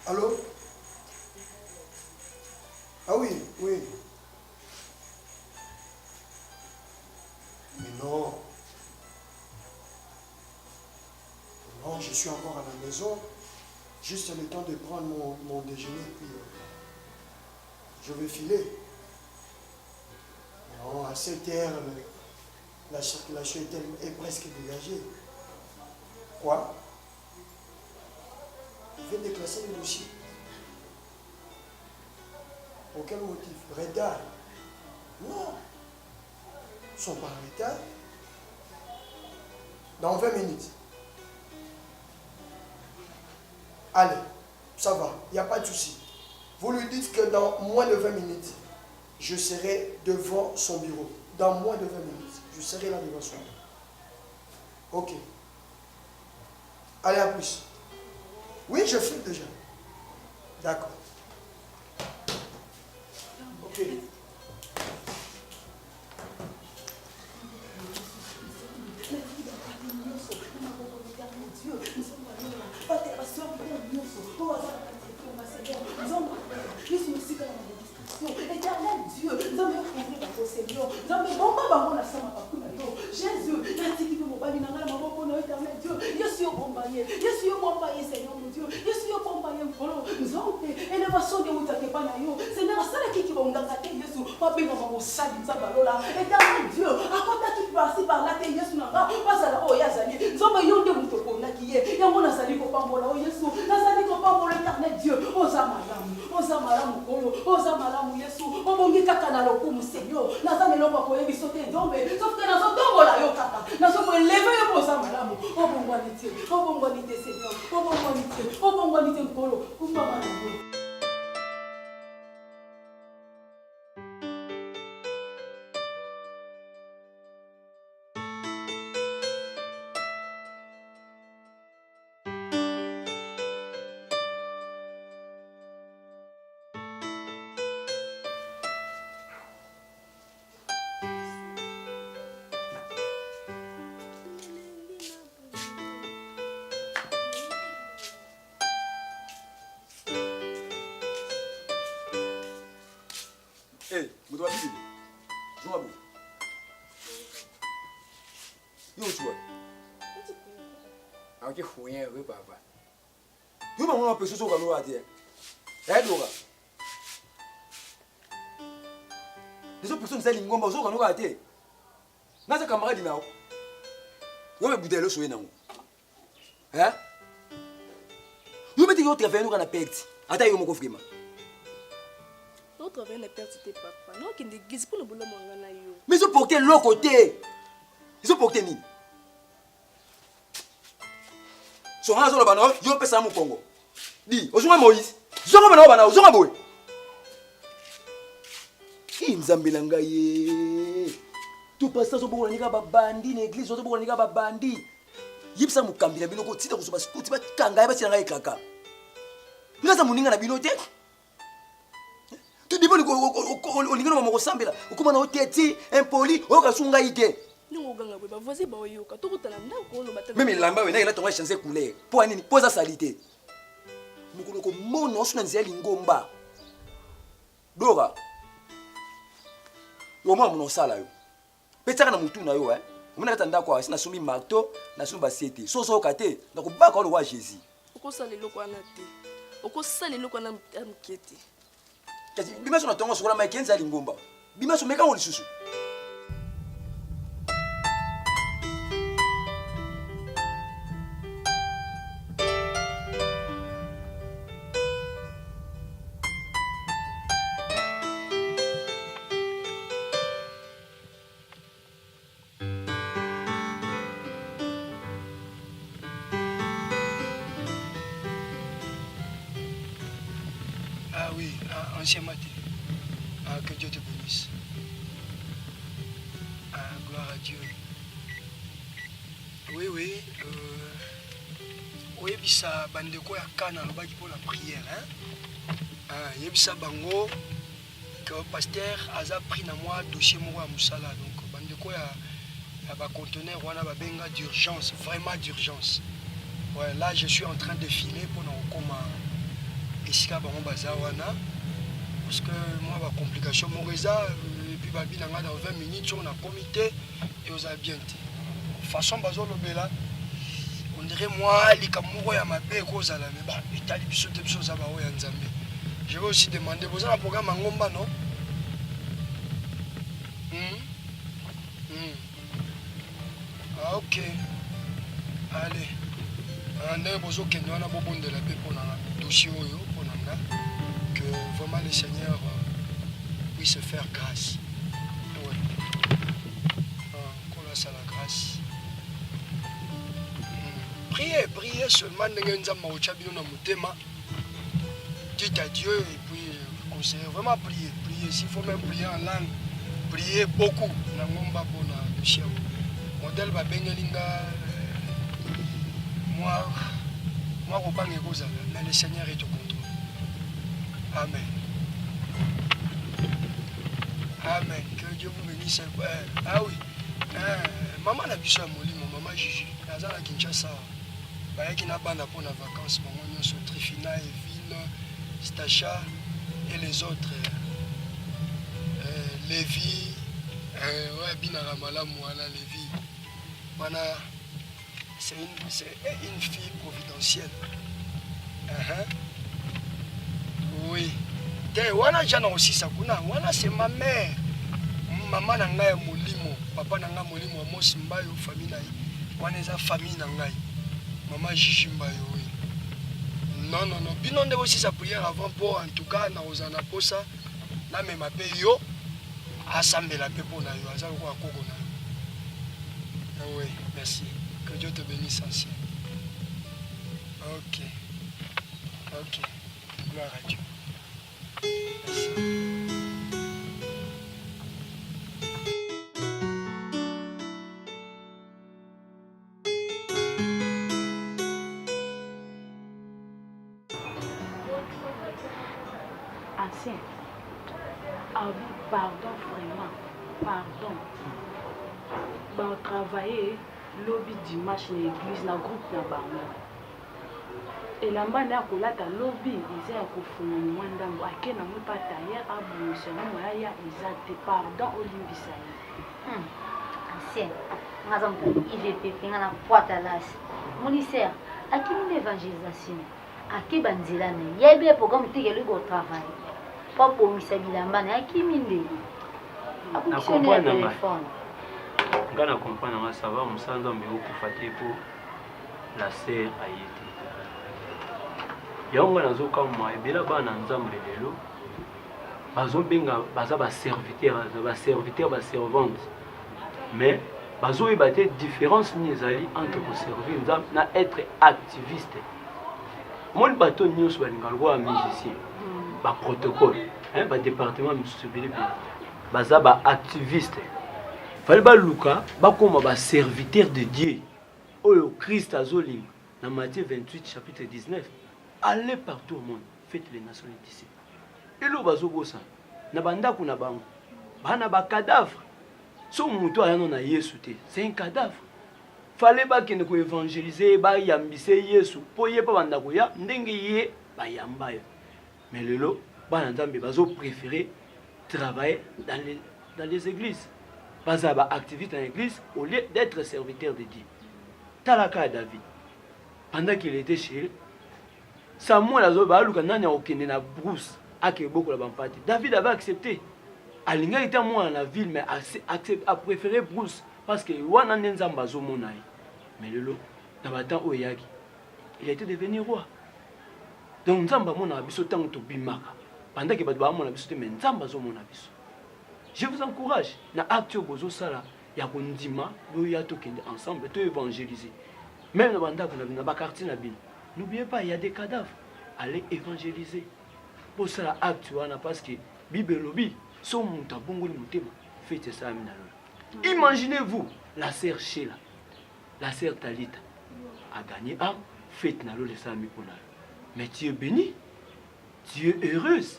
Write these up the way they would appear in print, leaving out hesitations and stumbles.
Allô? Ah oui, oui. Mais non. Non, je suis encore à la maison. Juste le temps de prendre mon déjeuner, puis je vais filer. Non, à 7 heures, la circulation est presque dégagée. Quoi? Je vais déclasser le dossier. Pour quel motif? Retard? Non. Ils ne sont pas en retard. Dans 20 minutes. Allez, ça va, il n'y a pas de souci. Vous lui dites que dans moins de 20 minutes, je serai devant son bureau. Dans moins de 20 minutes, je serai là devant son bureau. Ok. Allez, à plus. Oui, je file déjà. D'accord. Ok. Hey, mutu wa bibi. Joua bou. Yo tu vois. Aunque ruim we papa. Tu ba mo peso so ka no ate. Eh doga. Les autres personnes ça lingomba so ka no ate. Na sa camarade nao. Yo me budelo so yenango. Hein? Yo me tiki autre venu kana pekti. Ata yo moko frima. Notre vie n'est perdu papa. Non, qui ne guise pour le boulot mangana yo. Mais ils ont porté l'autre côté. Ils ont porté ni. Son raso la bana, yo pesa mu Congo. Di, ozunga Moïse. Zonga bana bana, ozunga boy. Ki nzambe na ngai. Tu passes so bola nika ba bandi na église, so bola nika ba bandi. Yipsa mu kambila biloko tita kusuba skuti ba kanga ba sina ngai kaka. Ngaza muninga na binote. Tu dis pas que on est dans mon sambela. On commence à être impoli. On va sunga ite. ndenge oganga boye bavoisin baoyoka tokotana ndako oloba te meme elamba we ndenge natonga change couleur mpo anini mpo eza salite mokolo komona oso na nzela lingomba dora yo mwa mona osala yo mpe tiaka na motu na yo omona kata ndako asi nasombi marto nasombi basiete so ozoyoka te nakobaka olo wa jésus okosala eloko wana te okosala eloko wana ya moke te kasi bimaso na tongo sokola maeke nzela lingomba bimaso mekango lisusu Ah oui, ancien matin. Que Dieu te bénisse. Gloire à Dieu. Oui, oui. Oui, bisa bandeko ya kana lobaki pour la prière. Yebisa bango que le pasteur a pris na moi dossier moko ya musala. Donc bandeko ya ba conteneur wana ba benga d'urgence, vraiment d'urgence. Ouais, là je suis en train de filer pour na koma esika bango baza wana parce que moi ba complication moreza et puis ba bilanga dans 20 minutes on a comité et aux bien façon bazo lobela on dirait moi likamoko ya mabe kozala mais ba etali biso te biso za ba o ya nzambe. Je vais aussi demander vous avez un programme en ngomba non? Ah ok. Allez. André bozo kende wana bobondela pe pona dossier oyo pona nga que vraiment le Seigneur puisse faire grâce. Ouais. Qu'on laisse la grâce. Priez seulement ndenge nzamba ocha bino na motema. Dites à Dieu et puis conseiller vraiment prier. S'il faut même prier en langue, priez beaucoup. Na ngomba pona dossier. Modèle ba bengelinga moi, mais le Seigneur est au contrôle. Amen. Amen. Que Dieu vous bénisse. Ah oui. Maman n'a vu ça, maman Gigi. Elle a Kinshasa. Elle n'a pas pour la vacances. Maman sur Trifina, Evine, Stacha et les autres. Lévi. Ouais, Binara Malam, voilà, Lévi. Voilà. C'est une fille providentielle. Oui. Wana jana aussi sakuna. Wana c'est ma mère. Maman nanga molimo, papa nanga molimo Amos Mbayo famille naï. Wana eza famille nangai. Maman Gigi Mbayo oui. Non. Bino nde aussi sa prière avant pour en tout cas na ozana posa na mema pe yo asambela pe pona yo azalo ko akoko na. Oui, merci. Que Dieu te bénisse, ancien. Ok. Gloire à Dieu. Merci. Ancien. Ah oui, pardon, vraiment. Pardon. On travaillait lobby dimanche na l'église na groupe na bango elamba na kolata lobby eza ya kofuna mwandambo ake na mwe pata ya abonisa na moya ya eza te pardon olimbisa ye ancien ngaza mtu IVP penga na poata lasi moniser akimi l'évangélisation ake banzela na yebi programme tekelo go travail pas bomisa bilamba na akimi nde akukisone ya téléphone. Quand on comprend ça va, on s'en donne beaucoup pour la sœur Haïti. Yonga nazo kama ebela bana nzambe lelo bazo benga baza ba serviteur ba servante mais bazo ebate différence ni ezali entre ko servir nzambe na être activiste. Mon bateau nyonso balinga lwa musicien ba protocole ba département municipal baza ba activiste. Fallait ba luka ba koma ba serviteur de Dieu. Oyo Christ azolinga na Matthieu 28 chapitre 19. Allez partout au monde, faites les nations d'ici. Et là bazo bossa na bandako na bango. Bana ba cadavre. so mutu ayano na Yesu te, c'est un cadavre. Fallait pas qu'il ne ko évangéliser ba yambise Yesu po ye pa banda ko ya ndenge ye ba yamba yo. Mais lelo ba nzambe bazo préférer travailler dans les églises. Pas à activité dans l'église au lieu d'être serviteur de Dieu. Talaka David. Pendant qu'il était chez lui, Samuel a dit na Bruce David avait accepté. Alinga était moi dans la ville, mais a préféré Bruce parce que wana nzamba zo mona. Mais le temps oyaki, il était devenu roi. Donc nzamba mona biso tango to bimaka. Pendant que ba mona biso te mais nzamba zo mona biso. Je vous encourage na acte bozo sala ya kondima lo ya to kende ensemble to évangéliser. Même dans le quartier, n'oubliez pas, il y a des cadavres. Allez évangéliser. Pour ça, l'acte, parce que Bible lobby, son monta bongo le mutema, faites ça. Imaginez-vous, la sœur Sheila, la sœur Talita, a gagné un, faites nalo les sami ponal. Mais tu es béni, tu es heureuse,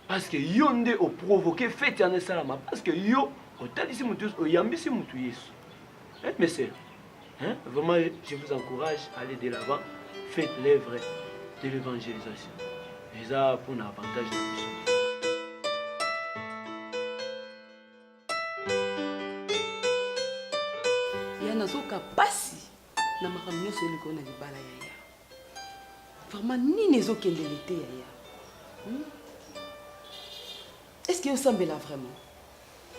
parce que yonde au provoqué, faites un salama, parce que yo, au talisi mutus, au yambisi mutuyes. Mes sœurs. Hein? Vraiment, je vous encourage à aller de l'avant. Faites l'œuvre de l'évangélisation. Et ça, pour l'avantage de la mission. Il y a un passi na makamyo soli ko na libala yaya. Vraiment ni nezo kendelete yaya. Est-ce que vous semblez là vraiment?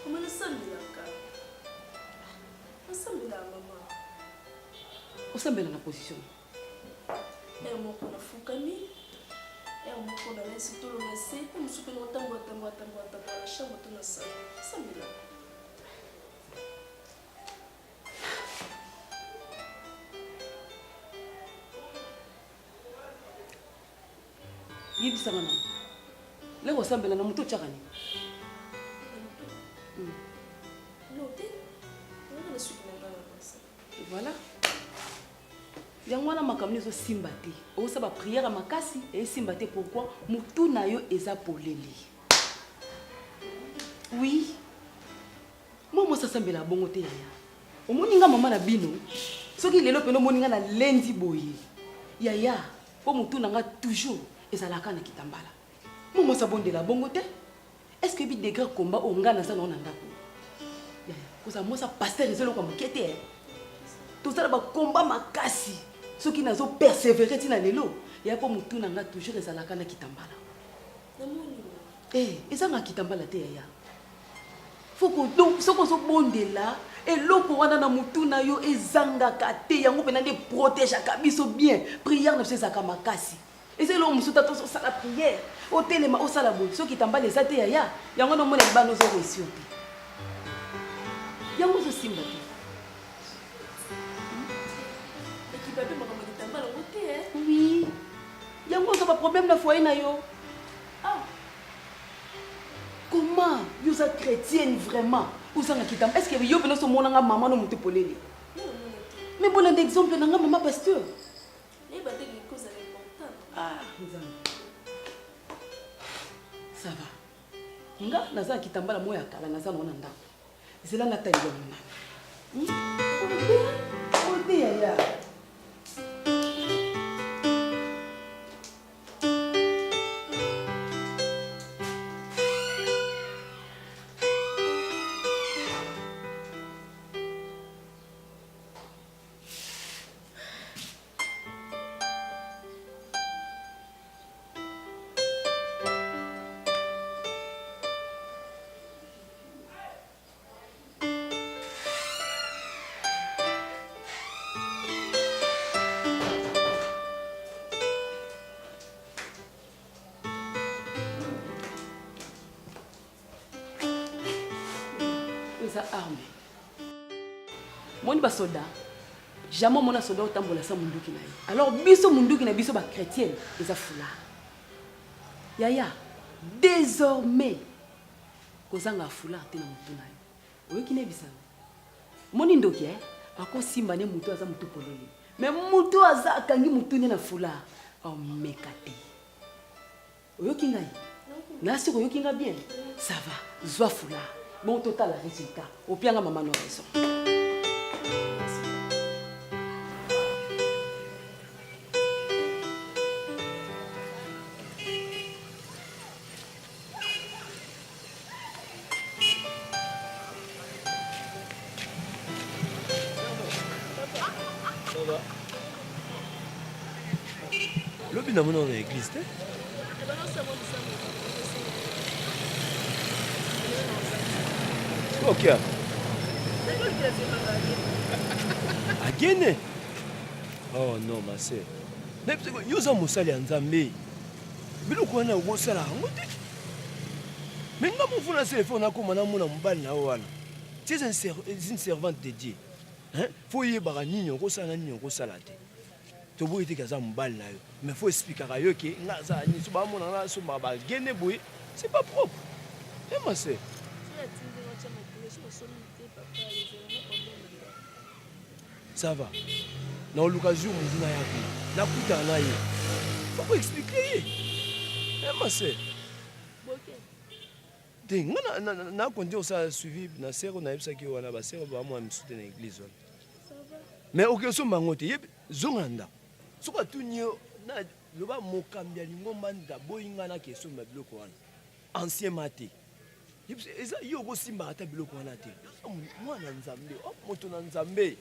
Comment le semblez là? Le semblez là maman. Vous semblez dans la position. Et moi qu'on a fukami. Et moi qu'on a laissé tout le laisser. Et moi qu'on a tango la chambre tout na salle. Semblez là. Yibi samana. Le ressemble na muto chakani. Voilà. Yangwana makamni zo simbate. O sa ba prière à makasi et simbate pourquoi mutu na yo eza poleli. Oui. Moi ça sembela bongo te yaya. O moninga mama na bino. Soki lelo peno moninga na lendi boye. Yaya, po mutu na nga toujours ezalaka na kitambala. Moi ça bondela bongo te. Est-ce que bi degré combat o nga na sa na ndako? Yaya, ko sa mo sa pasteur ezelo kwa mokete. Tout ça ba combat makasi. Ceux qui n'ont persévéré tina lelo, il y a pas mutu na nga toujours ezalaka na kitambala. Eh, ezanga kitambala te ya. Faut que donc ce qu'on se bondela et loko wana na mutu na yo ezanga kate yango pena de protéger kabiso bien. Prière na sezaka makasi. Et c'est là musuta to ça la prière. Au telema au sala bo. Ceux qui tambala za te ya. Yango no mona ba no zo réussir. Yango zo simba te. Oui. Il y a un problème de foyer na yo. Ah. Comment vous êtes chrétienne vraiment? Vous êtes kitam. Est-ce que vous avez ce monde nga maman no mutu poleli? Mais bon exemple na nga maman pasteur. Ah, ça va. Nga naza kitambala moya kala naza na ndako. Zela na tayi bona. Ote ya. Armé. Mon basoda, jamais mon soda au tambola sa munduki na. Alors biso munduki na biso ba chrétienne, les afula. Yaya, désormais kozanga afula te na mutu na yo. Oyo kine bisa. Moni ndoki ako simba ne mutu aza mutu poleli. Mais mutu aza kangi mutu ne na fula. Oh mekate. Oyo kingai. Na siko yo kinga bien. Ça va, zwa fula. bon total résultat opianga mama no raison. Lobi na mona na église te. Ok. Agene. Oh non ma sœur. Yo za mosali ya Nzambe. Biloko wana okosala yango te. Mais nga mofuna telefone akoma na mona mobali na wana. Tu es une servante de Dieu. Hein? Faut yebaka nini okosala nini okosala te. Tobo ete kaza mobali na yo. Mais faut expliquer à yo que nga za ni so ba mona na so ba gene boye, c'est pas propre. Eh ma sœur. Ça va. Dans l'occasion on dit na ya ko. Na kuta na ye. Faut expliquer. Eh ma sœur. Te nga na konti osa suivi na sœur na yebisa ki wana ba sœur ba mo amisuté na église wana. Mais aucun so mangote yeb zonganda. Soka tunyo na loba mokambi lingomba nda boyinga na question ma biloko wana. Ancien maté. Eza yo go simba ata biloko wana te. Mwana Nzambe, moto na Nzambe.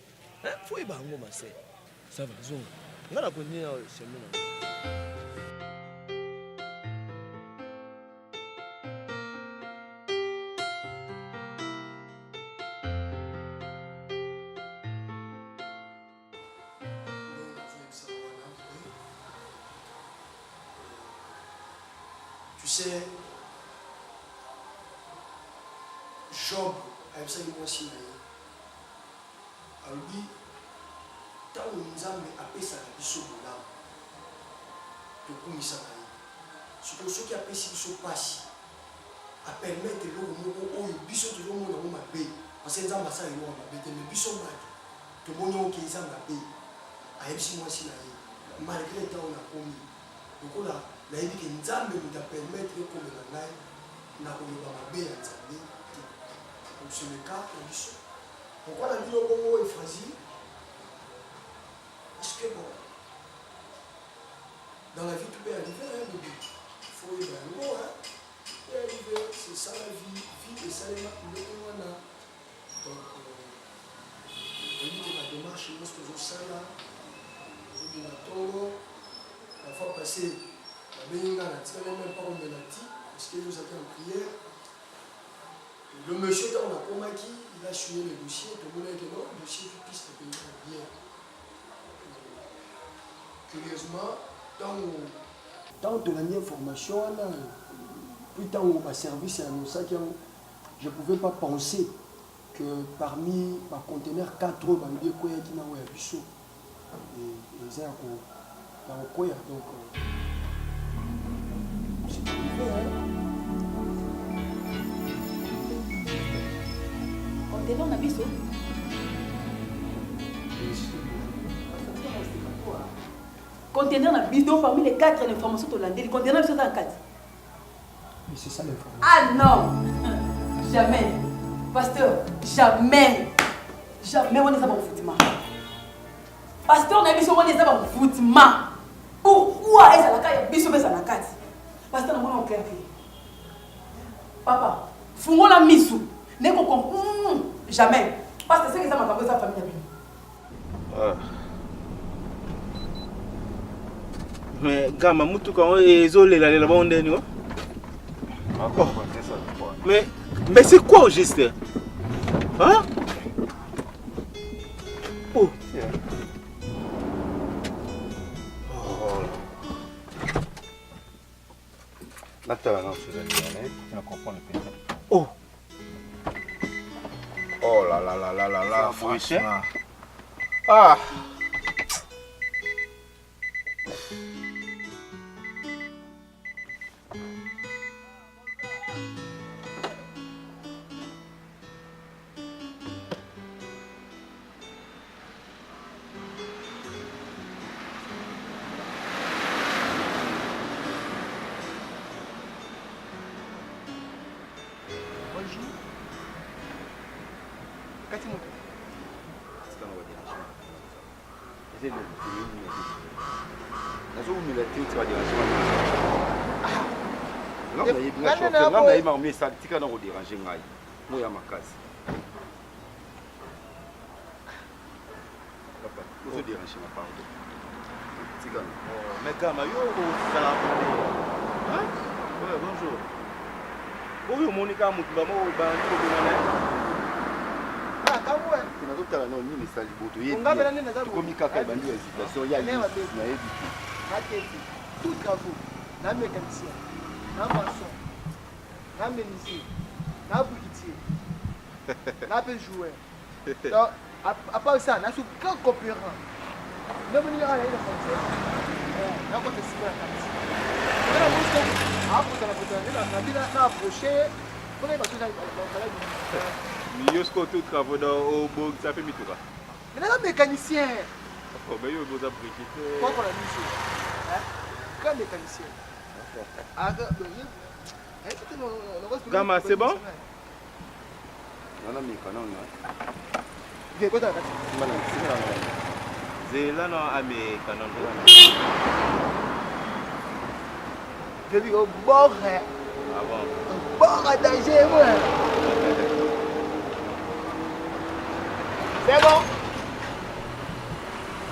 Faut yeba ngo ma sœur. Ça va zonga. Nga na konti na chemin na. Tu sais, Job a eu ça une fois si alors dit, tant que nous avons appelé ça la biso bola, de kumisa na ye. Surtout ceux qui appellent ça biso passe, à permettre le mot au biso de l'homme dans ma baie, parce que nous avons ça et nous avons ma baie, mais biso mat, tout le monde qui est en ma baie, a eu si moi si na ye, malgré le temps on a commis. Donc là, la vie que nous avons nous permettre de comme la naï, na koloba mabe ya Nzambe. Donc c'est le cas de biso. Pourquoi la vie au Congo est fragile? Parce que bon, dans la vie tout peut arriver, hein, bébé. Il faut y aller, hein. Il peut arriver, c'est ça la vie. Vie et ça les gens. Donc, on dit que la démarche, nous faisons ça là. On dit la tongo. La fois passée, la béninga n'a même pas de la parce que nous avons en prière. Le monsieur, dans la comaki, il a suivi le dossier, tout le monde a dit non, le dossier du piste de payer bien. Curieusement, dans de la information, plus tant au service à nous, je ne pouvais pas penser que parmi les conteneurs 4 euros, il y a des gens qui ont un biseau. Et les gens qui ont un donc c'est arrivé, hein. Conteneur na biso. Conteneur na biso parmi les 4 informations de l'année, le conteneur biso dans 4. Mais c'est ça l'information. Ah non. Jamais. Pasteur, jamais. Jamais on est ça pour foutement. Pasteur na biso on est ça pour foutement. Pourquoi est-ce que la caille biso mais ça na 4? Pasteur na mon clair. Papa, fungo la misu. Ne comprend jamais. Parce que c'est que ça m'a pas sa famille. Mais gama mutu quand ezole la la bonde ni. Mais c'est quoi au juste? Hein? Oh. Oh. Oh là là là là là là, franchement. Ah. Mais kama yo osala bonjour. Oyo monika mutu ba mo ba ndiko bana. Ah kamwe. Tunazotala no nini sali boto yebi. Ngabela nini nazabu. Komi kaka bandi hésitation ya na yebi. Haketi. Tout travaux. Na mécanicien. Na maçon. Na menuisier. Na boutiquier. Na peu joueur. Donc à part ça, na sous grand coopérant. Ne venez pas aller dans frontière. Na côté civil à Kamsi. Na musto. Hapo na bila na approcher. Pour les bateaux dans Mieux que tout travaux dans au bout ça fait mitura. Mais là mécanicien. Oh ben yo vous abriquer. Quoi qu'on a mis ici. Hein? Quand mécanicien. Ah Gama c'est bon? Non mais quand non. Viens quoi t'as? Zela no ame kanon. Je dis au bord. Ah bon. Bord à danger moi. C'est bon?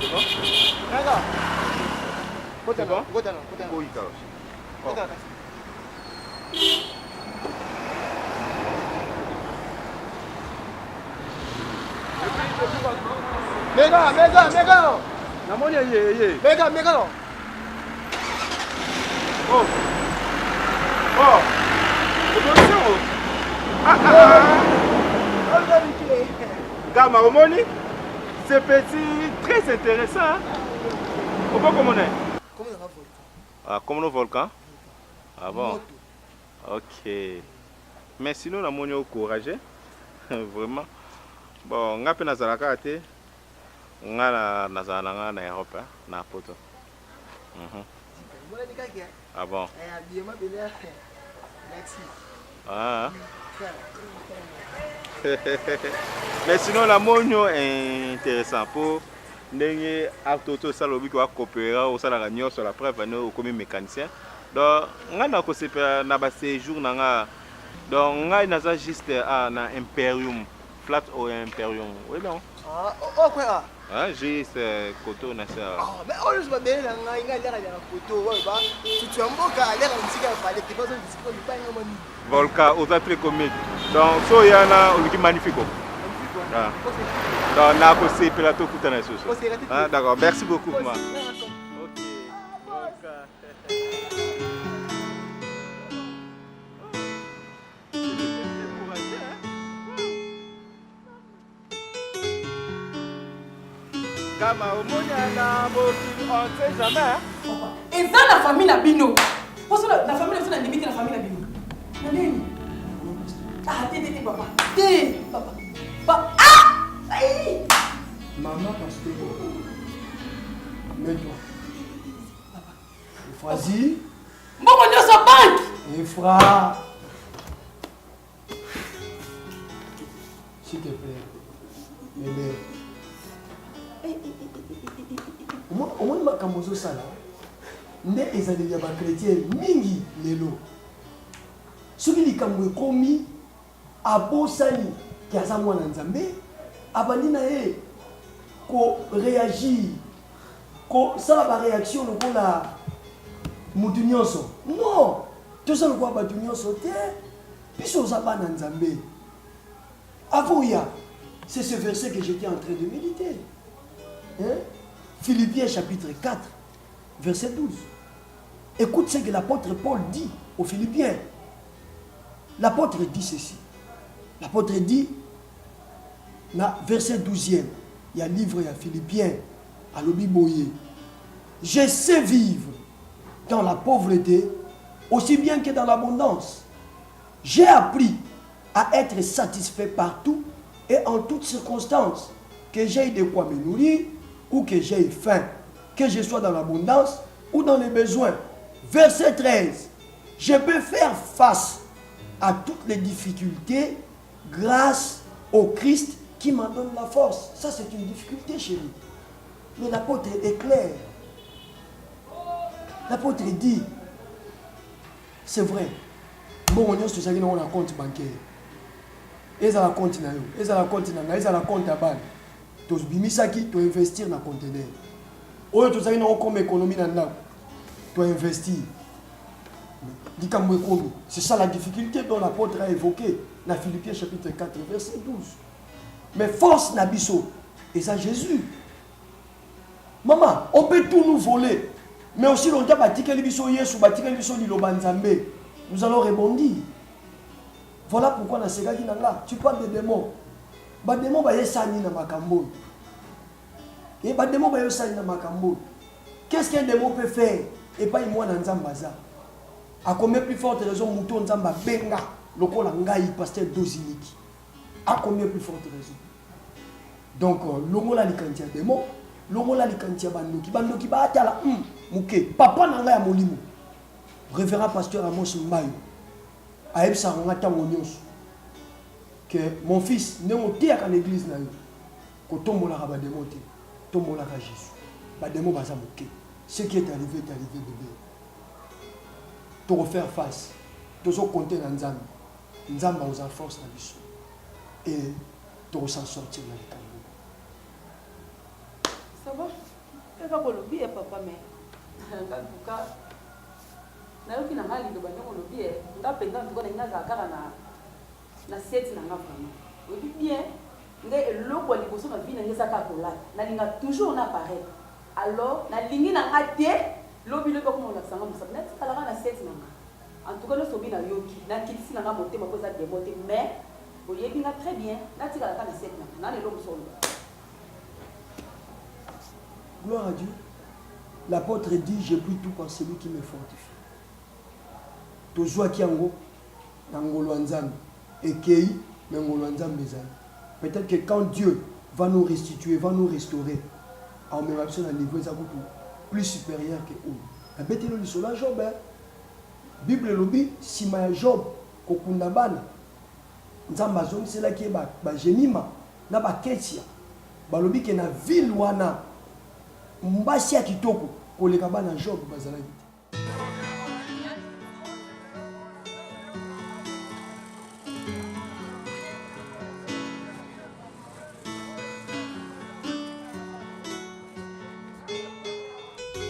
C'est bon? D'accord. C'est bon? Oui, Méga. Na monya ye. Méga. Oh. Attention. Gama omoni? C'est petit, très intéressant. Comment on est? Ah, comme le volcan? Ah bon? Ok. Mais sinon, on a mon courage. Vraiment. Bon, on a fait la carte. On a na Europe, na poto. Ah bon? Ah. Mais sinon, la monio est intéressant pour les autos salobi qui va coopérer au salaire sur la preuve nous comme mécanicien. Donc, on a aussi na séjour na donc on a juste à na Imperium flat au Imperium. Oui non. Ah, quoi? Ah, j'ai ce coteau na ça. Ah, mais on se met là il y a l'air coteau ouais bah. Tu as un beau gars l'air un petit gars fallait que pas pas Volca aux autres communes. Donc, so y en a qui magnifique. Ah. Donc, on a aussi plateau pour tenir sur ça. Ah, d'accord, merci beaucoup. Ok. Kama omonyana on sait jamais. Et ça la famille na bino. Parce que la famille na limite la famille na bino. Nani? Ah, t'es papa. T'es papa. Ah! Aïe! Maman parce que mets-toi. Vas-y. Bon, on est sa banque. Efra. S'il te plaît. Mémé. Au moins ma kamozo sala. Nde ezali ya ba chrétien mingi lelo. Soki likambo ekomi abosani kiaza mwana nzambe abandi na ye ko réagir ko sala ba réaction lokola mutu nyonso. Non, toza lokola batu nyonso te biso oza bana nzambe. Avoya, c'est ce verset que j'étais en train de méditer. Hein? Philippiens chapitre 4, verset 12. Écoute ce que l'apôtre Paul dit aux Philippiens. L'apôtre dit ceci. L'apôtre dit, dans verset 12e, il y a un livre, il y a Philippiens, à l'Obiboye. Je sais vivre dans la pauvreté aussi bien que dans l'abondance. J'ai appris à être satisfait partout et en toutes circonstances, que j'aie de quoi me nourrir ou que j'aie faim, que je sois dans l'abondance ou dans les besoins. Verset 13. Je peux faire face à toutes les difficultés grâce au Christ qui m'en donne la force. Ça, c'est une difficulté, chérie. Mais l'apôtre est clair. L'apôtre dit, c'est vrai. Bon, on est sur un compte bancaire. Ils ont un compte, ils ont un compte, ils ont un compte à banque. Tu as investir dans le conteneur. Ou tu as comme économie dans le tu as investir. C'est ça la difficulté dont l'apôtre a évoqué dans Philippiens chapitre 4, verset 12. Mais force Nabiso, et ça Jésus. Maman, on peut tout nous voler. Mais aussi longtemps, nous allons rebondir. Voilà pourquoi dans ce cas tu parles de démons. Les démons sont dans makambo. Et les démons sont dans makambo. Qu'est-ce qu'un démon peut faire? Et pas moi dans Zambaza. À combien plus forte raison mouton Zamba benga le col ngai pasteur Doziniki. À combien plus forte raison? Donc l'homo la likantia démon, l'homo la likantia bandoki ba atala muke papa na ngai ya molimo. Révérend pasteur Amos Mbayo. Aeb sa ngata ngonyos. Que mon fils ne monte à l'église na yo. Ko tombola ka ba démon te. Tombola ka Jésus. Ba démon baza muke. Ce qui est arrivé bébé. Tu refaire face. Tu as compté dans Nzamba. Nzamba aux force dans biso. Et tu vas s'en sortir dans les cambous. Ça va? Tu vas le papa, mais. En tout cas, nayoki na ngali loba ndeko lobi ngapenda ntuko na ngaza kaka na seti na nga vraiment. Obi bien, nde eloko liboso na vie na ngeza ka kola. Na linga toujours na paraître. Alors, na lingi na ngate lobi lobi ko mona sanga musa net kala na seti na nga. En tout cas, le sobi na yoki na kitisi na nga monter ba koza démonter mais oyebi nga très bien na tika la na seti na le lobo solo. Gloire à Dieu. L'apôtre dit, j'ai pris tout par celui qui me fortifie. Tozwa kiango, nangolo nzambe, ekei, nangolo nzambe bezali. Peut-être que quand Dieu va nous restituer, va nous restaurer, en même temps, un niveau plus supérieur que eux. La bête est sur la Job. Bible lobby, si ma Job, kokundabana, nzamba zone, c'est là qui est ba gemima, na ba ketia, ba lobby qui est na ville wana. Mbasi ya kitoko koleka bana Job bazalaki.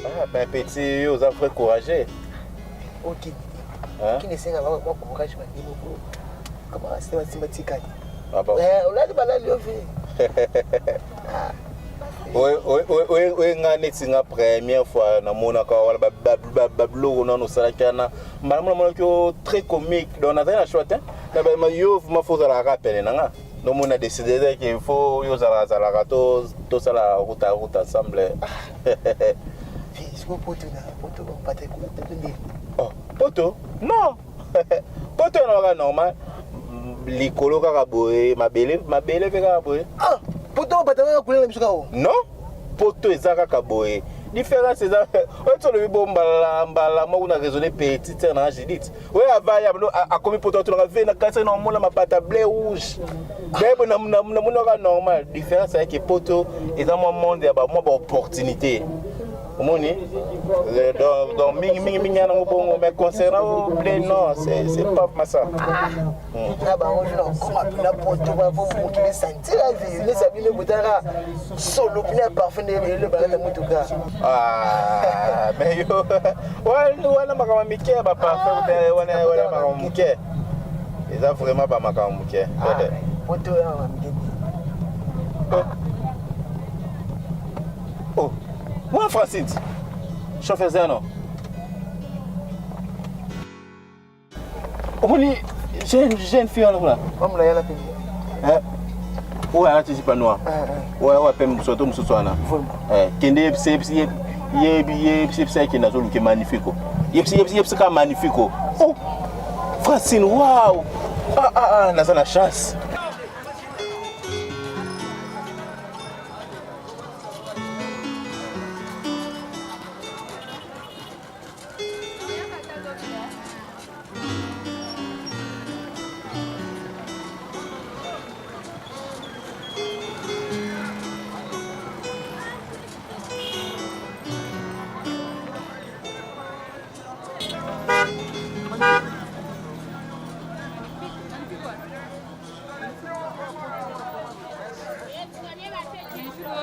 Ah ben petit, vous avez courageux. Ok. Qui ne sait pas moi courage ma dimo pour comment c'est mathématique. Ah bon. On a de balade le fait. Oui, c'est la première fois que je suis très comique. Donc, on a choisi. Donc, on a décidé qu'il faut tout ça la route ensemble. Poto? Non. Poto est normal. L'icolo est ma belle est ah! Pourtant, pas de couleur de non, poto ezaka kaboye. Différence c'est ça. On te le bon mbala moi on a raisonné petit na Judith. Ouais avaya a comme poto tu na vena kasa na mona mapata bleu rouge. Bebo na normal. Différence c'est que poto est dans mon monde ya ba moi opportunité. Moni donc mingi na ngobongo mais concernant blé non c'est pas ça. Na ba on comme la poto va vous qui sentir la vie les amis le boutara solo plein parfum le balade mutuka. Ah mais yo wala makama mike ba parfum wala makama mike. Ils ont vraiment pas makama mike. Poto ya mike. Oh. Moi, Francine, chauffeur Zeno. J'ai une fille là. Comme là, il y a la fille. Ouais, elle est pas noire. Ouais, ouais, musoto musotwana. Kende c'est qui n'a pas magnifique. C'est quand magnifique. Oh, Francine, waouh. Ah, on a la chance.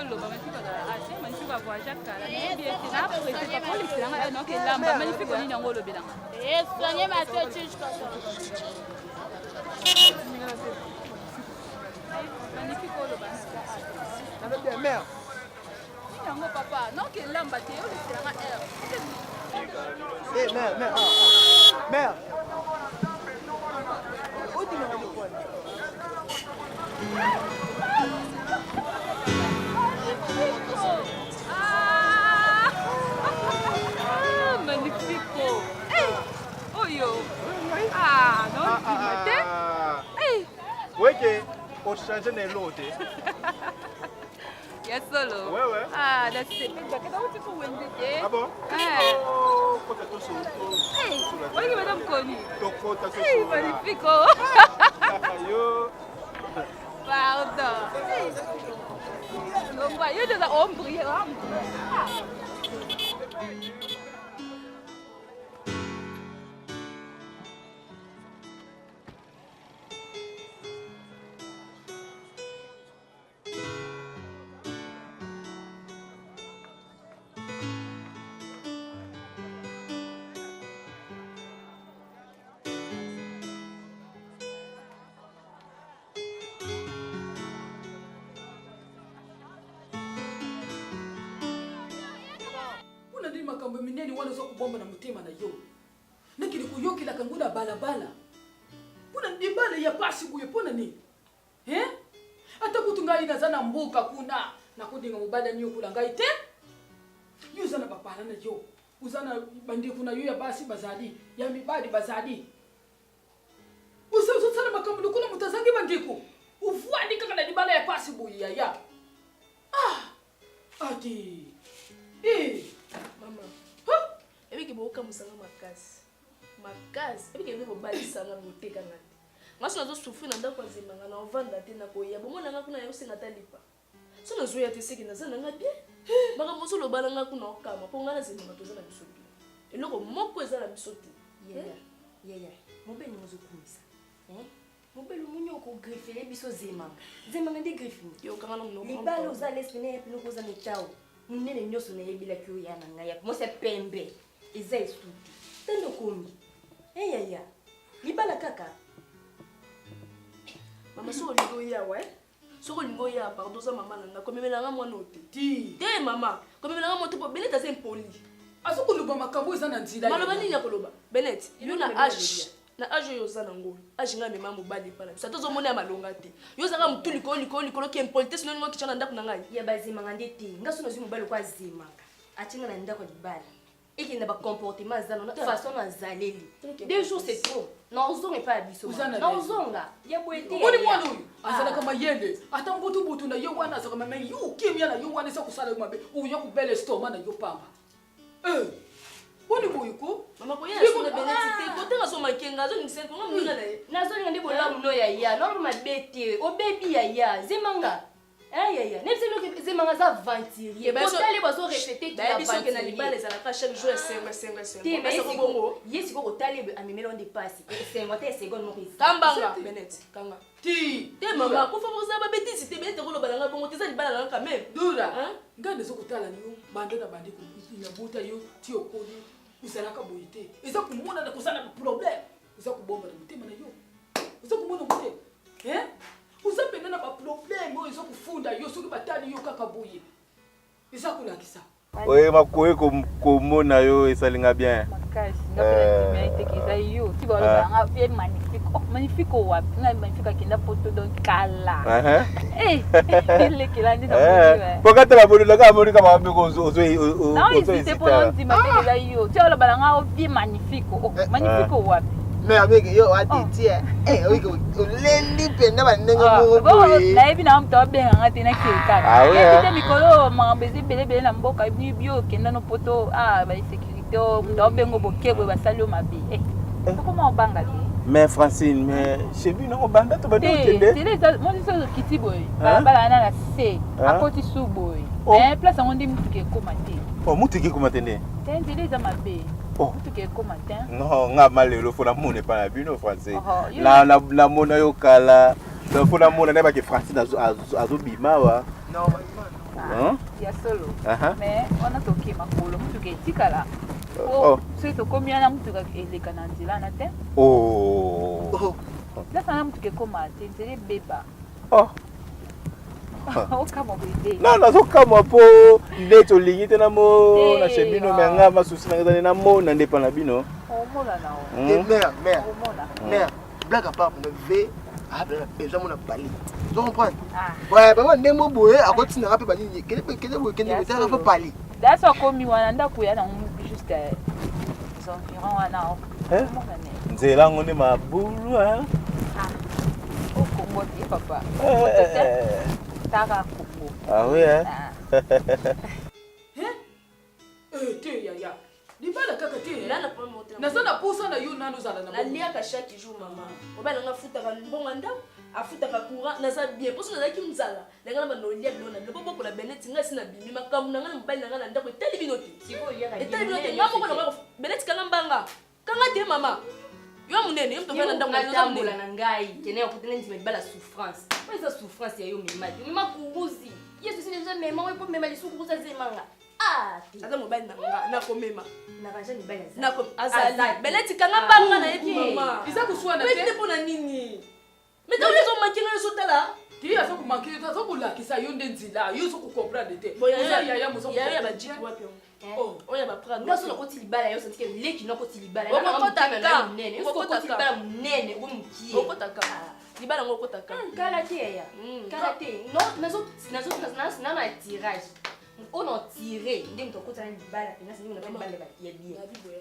oloba magnifique ase magnifique voyage kala nayebi ete naprete papa oleselanga donc elamba magnifique onini yango olobelanga soigner ma tête jusqu'à ça. Magnifique oloba bien mère. yango papa donc elamba te oleselanga Eh mère, mère. Où tu m'as dit quoi? Magnifique. Hey, oh yo. Ah, non, tu m'as Hey. Oui, pour changer les lots. Yes, solo. Ouais. Ah, that's it. Ah bon? Hey. Oh, Hey, oui, madame Connie. Hey, magnifique. Yo. Pardon. Donc, il y a de la ombre. makambo minene wana zo kubomba na mutema na yo nakili kuyokela kanguda balabala kuna ndibala ya pasi buye pona ni ata kutunga ina zana mbuka kuna na kudinga mubada niyo kula ngai te yuzana papala na yo uzana bandi kuna yo ya basi bazadi ya mibadi bazadi usa sana makambo kuna mutazangi bandiko ufuani kaka na ndibala ya pasi buye ya ati mama ebiki boka musanga makasi ebiki ebe bobali sanga moteka ngati ngaso nazo souffrir na ndako azimanga na ovanda te na koya bomona nga kuna yo singa talipa so na zoya te seki na zana nga bien baka moso lo bala nga kuna okama po nga na zimanga toza na biso bien eloko moko eza na biso te yaya mobeli mozo kumisa mobeli munyo ko greffele biso zemanga ndi greffini yo kanga no libala uza lespine pino koza metao munene nyoso na yebila kyo yana ngaya mose pembe eza esuti tendo komi yaya libala kaka mama so lingo ya soko lingo ya pardon za mama nanga komemela nga mwana oteti te mama komemela nga moto po Benet aza impoli asoko luba makambo eza na nzila maloba nini ya koloba Benet yo na age yo za nango age nga mema mobali pana biso tozo mona ya malonga te yo zanga mutu likolo ki impolite sino ngo kichana ndako na ngai ya bazimanga ndete ngaso nazo mobali kwa zimanga atinga na ndako libala et na ba comportement zalo na façon na zaleli 2 jours c'est trop na ozonga pas biso na ozonga ya boete woni mwana huyu azana kama yende ata mbutu na yo wana azaka mama yo kimya na yo wana sa kusala mabe uyo kubele stoma na yo pamba woni boyiko mama ko ya so na Benetite ko tenga so makenga zo ni senko ngamuna na nazo ndi bolamu no ya no mabete obebi ya zemanga yaya nebiselo zemanga za ventilier botale bazo répéter ba biso ke na libala za la chaque jour senga mais ko bongo yesi ko tale amemela on dépasse sengo te seconde mo kambanga Benet kanga ti te mama ko favoriser ba betisi te Benet ko lo balanga bongo te za libala nga quand même dura ngande zo kutala niyo bande na bande ko ina buta yo ti okoni usalaka boyite eza kumona na kusana problème eza kubomba na mutema na yo eza kumona mute uza penda na ba problème o eza kufunda yo soki batani yo kaka boye eza kulakisa oye makoye komona yo esalinga bien makasi ngapela kiza yo ti ba nga bien magnifique wapi na magnifique kenda photo donc kala ile kilandi na mwe kwa kata la bodo ka moni kama mbe ko zo non c'était pour on dit matekela yo ti ola bala nga bien magnifique wapi mais avec yo atiti oui lendi penda bandenga mo na ebi na mto benga ngati na keka ebite mikolo mangambezi bele na mboka bio kenda no poto ba sécurité mto bengo bokebwe basali o mabe comment on banga mais Francine mais chez lui non banda to bado tende c'est moi c'est ça kiti boy bala na la c à côté sous boy place on dit mutuke komate mutuke komate tende les amabe mutuke komate non nga malelo fona mone pa bino français la mona yo kala fona mona na ba ke Francine azo bima wa non ya solo Aha. mais wana toke makolo mutuka etikala Oh. soki tokomi wana mutuka eleka na nzela na te lasa na mutuka ekoma te nzela ebeba okama boide Non, nazokamwa mpo nde tolingi te na mo na chez bino me nga masusi na ezali na mo na ndepa na bino omona na Mère, blague à part, on veut besoin de parler. Tu comprends? Ouais, bah, on est mon boy, à côté de la rapide, quel est parler? That's what come you and up with juste les environs wana. Nzela ngone mabulu hein. Au Congo papa. Tara Congo. Ah oui hein. Te ya. Libala kaka te. Là na pas monter. Na sana posa na yo nanu zala na. Aliaka chaque jour maman. Obala nga futaka mbonga ndam. Afutaka courant na za bien. Poso na ki mzala. Nga na no lia lona. Le bobo ko la beneti nga sina bimi makamu nga na mbali nga na ndako etali binote. Siko lia ka. Etali binote nga moko na beneti kanga mbanga. Kanga te mama. Yo munene yo mtofana ndako na tambola na ngai. Kene okutene ndime bala souffrance. Pas esa souffrance ya yo mimadi. Mima kuruzi. Yesu sine nza mema wepo mema lisukuruza zemanga. Aza mobali na nga nakomema nakanja mibali nakom azali beleti kanga banga na yebi mama iza kuswana te te pona nini meta ulizo makinga yo tala ti aso ku makinga aso ku lakisa yo ndenzila yo so ku comprendre te oza ya muso ya ba jiku wapi oya ba prendre ngaso na koti libala yo sentike leki na koti libala na kota ka nene yo koti libala munene wo mukie okotaka libala ngo okotaka kala te ya kala te no nazo na tirage on a tiré ndem to kota ni bala pena sini na bala ba ya bien na bibo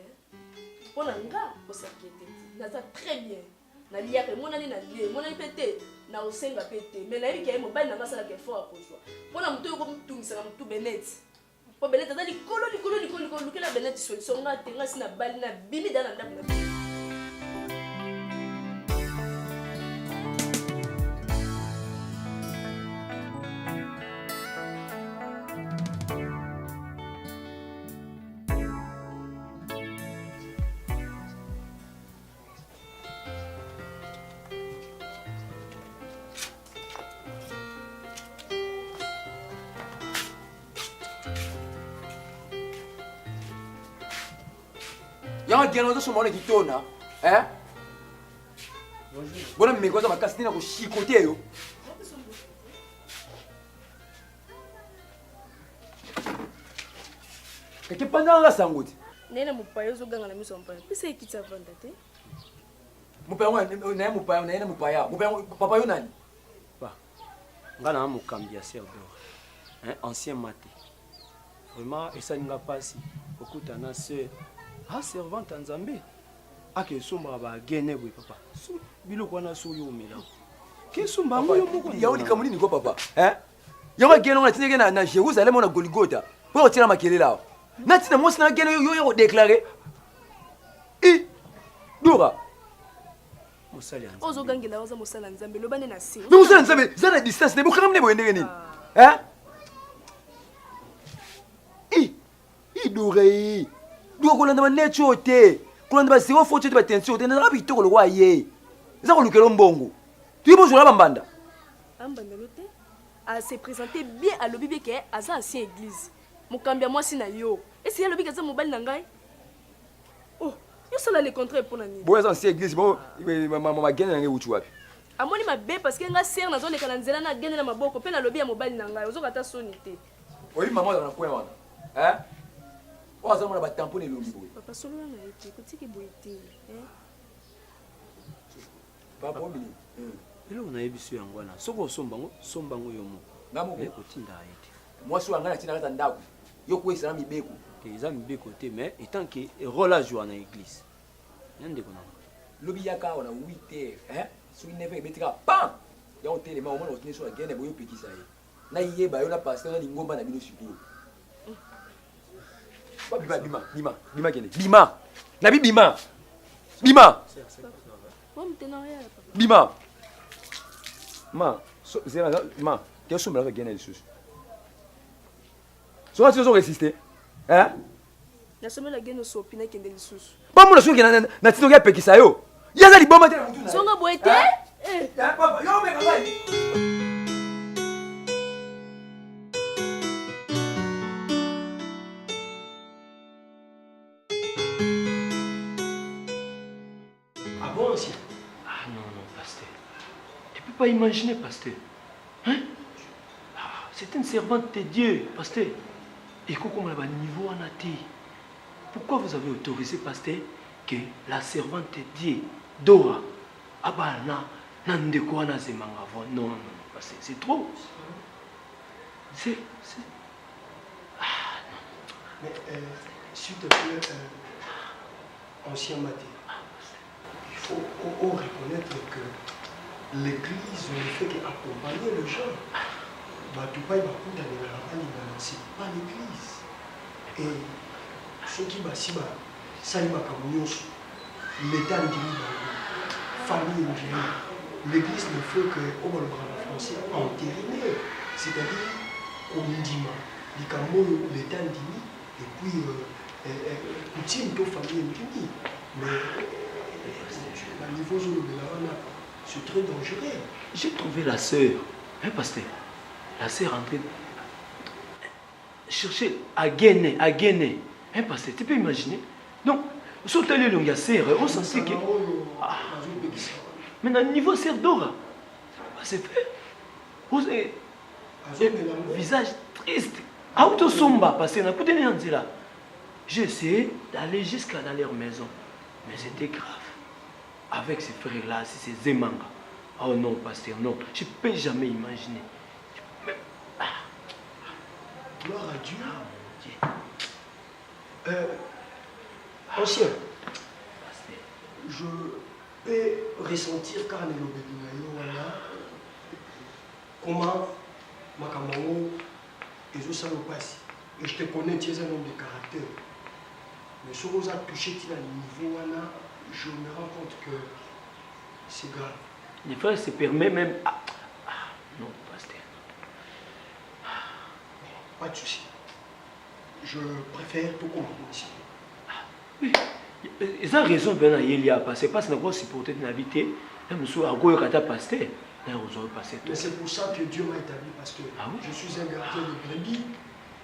on a nga ko s'inquiéter na ça très bien na lia ke mona ni na lie mona ni pété na osenga pété mais na yiki mo bala na masala ke fort ko jwa mona mtu ko mtungisa mtu benet po benet azali kolo kela benet solution nga te nga sina bali na bimi dana ndaku na Yanga gena zo somona kitona, eh? Bona mmekoza makasi tina ko shikote yo. Kake pandanga sanguti. Nena mupayo zo ganga na miso mpayo. Pisa ikitsa vanda te. Mupayo na mupayo na mupaya. Mupayo papa yo nani? Ba. Ngana mukambi ya Serdor. Ancien maté. Vraiment esa ninga pasi. Okuta na sœur. Ah, servante en Zambie. Ah, que somba ba gene boy papa. Biloko wana so yo mela. Que somba mo yo moko. Ya odi kamuni niko papa. Yanga gene na tinege na Jérusalem na Golgotha. Po otira makele lao. Na tina mo sina gene yo déclarer. Dora. Mosali anza. Ozo gangela oza mosala nzambe lobane na si. Mais mosala nzambe zana distance ne bokanga mne boyende nini? Dora. Dua kolanda manecho te. Kolanda ba zero faute te ba tension te na bi toko lokwa ye. Eza ko lukelo mbongo. Tu bo jola bambanda. Ambanda lote. A se présenter bien à lobi ke aza ancien église. Mukambia mwasi na yo. Esi ya lobi ke za mobali na ngai. Oh, yo sala le contraire pour nani. Bo eza ancien église bo mama gene na ngai uchu wapi. Amoni mabe parce que nga sœur nazo leka na nzela na gene na maboko pe na lobi ya mobali na ngai. Ozo kata soni te. Oyi mama na point wana. Oh, ça m'a battu tamponné l'homme. Papa, solo na été, côté qui boité, Papa, mini. Elo na yebisu yango na. Soko sombango yo mo. Ngamo ko tinda été. Moi so ngana tina kata ndako. Yo ko esala mibeko. Ke eza mibeko te mais étant que rôle à jouer na église. Nende kona. Lobi yaka ona 8h, So 9h betika pam. Ya hôtel ma omona otine so la gene boyo pekisa ye. Na yeba yo na pasteur na lingomba na bino studio. Bima kene. Bima. Nabi bima. Bima. Bima. Ma, zera ma, que so mala gene lisusu. So ati so résister. Na so mala gene so pina kende lisusu. Ba mo na so kene na tino ya pekisa yo. Ya za liboma te na mutu na. Songa boete? Papa, yo me kala. ancien. Ah non, non, pasteur. Tu ne peux pas imaginer, pasteur. Hein? Ah, c'est une servante de Dieu, pasteur. Et comment elle va niveau en athée? Pourquoi vous avez autorisé, pasteur, que la servante de Dieu, Dora, Abana, Nandekwana Zemangavo? Non, non, non, pasteur, c'est trop. C'est... Ah, non. Mais, s'il te plaît, ancien Maté, il faut reconnaître que l'église ne fait qu'accompagner les gens. C'est pas l'église. Et ceux qui sont l'État famille l'église ne fait que, au français, entériner. C'est-à-dire, au Ndima, l'État Ndimi, et puis, coutume de famille Ndimi. Mais, à niveau de c'est très dangereux. J'ai trouvé la sœur, hein, pasteur? La sœur en train de chercher à gagner. Hein, pasteur, tu peux imaginer? Donc, si on allé longue sœur, on s'en sait que. Ah. Mais dans le niveau sœur Dora, c'est fait. Vous avez un visage triste. Auto-somba, parce que j'ai essayé d'aller jusqu'à dans leur maison. Mais c'était grave. Avec ces frères-là, ces Zemanga. Oh non, pasteur, non. Je ne peux jamais imaginer. Gloire à Dieu. Ancien, je peux ressentir quand comment Makamango et je te connais, tu es un homme de caractère. Mais si vous avez touché à niveau, je me rends compte que c'est grave. Les frères se permettent même. Non, pasteur. Pas de souci. Je préfère tout comprendre ici. Oui. Ils ont raison, il y a passé. Parce que nous supporter une invité. Nous sommes à Goyo Kata pasteur. Mais c'est pour ça que Dieu m'a établi pasteur. Ah oui? Je suis un gardien de brebis.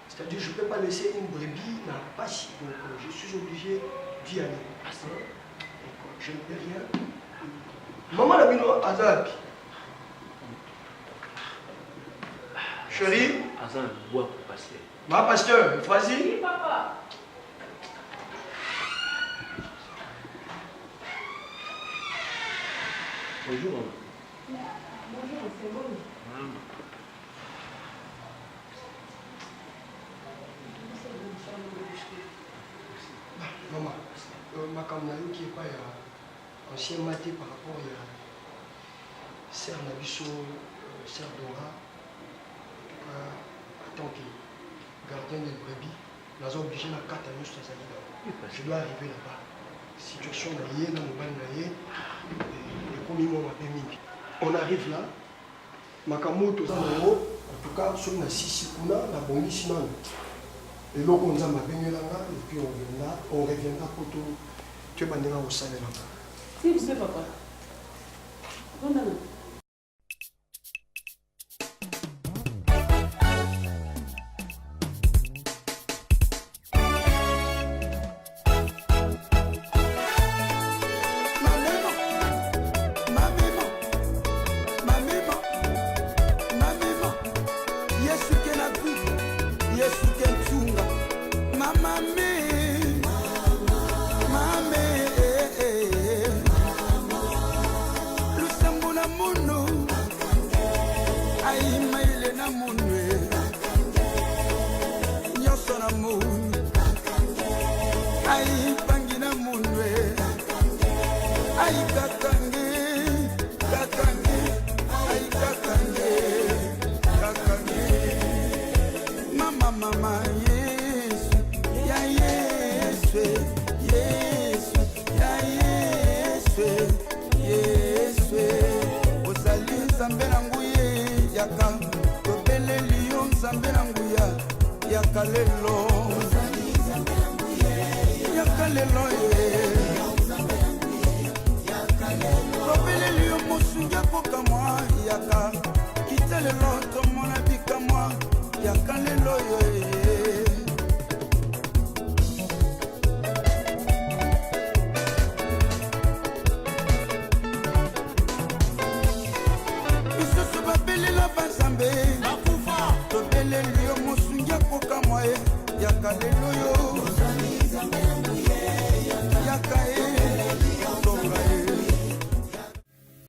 C'est-à-dire je ne peux pas laisser une brebis n'a pas si. Donc je suis obligé d'y aller. Donc je ne peux rien. Maman l'a mis dans Azab. Chérie. Azab, bois, pasteur. Ma pasteur, vas-y. Oui, papa. Bonjour. Bonjour, c'est bon. Maman, ma camarade qui est pas ancien maté par rapport à Sœur Nabiso, Sœur Dora, en tant que gardien de brebis, nous sommes obligés de 4 années sur ces années. Je dois arriver là-bas. Situation naïe, dans le bal naïe, et comme ils m'ont appelé. On arrive là, Makamu, tout ça, en tout cas, sur la Sissikuna, la Bonisi, et là, on a bien là, et puis on reviendra pour tout. Tu es bandé au salaire là. Si vous savez, papa. Bonne année. alléluia.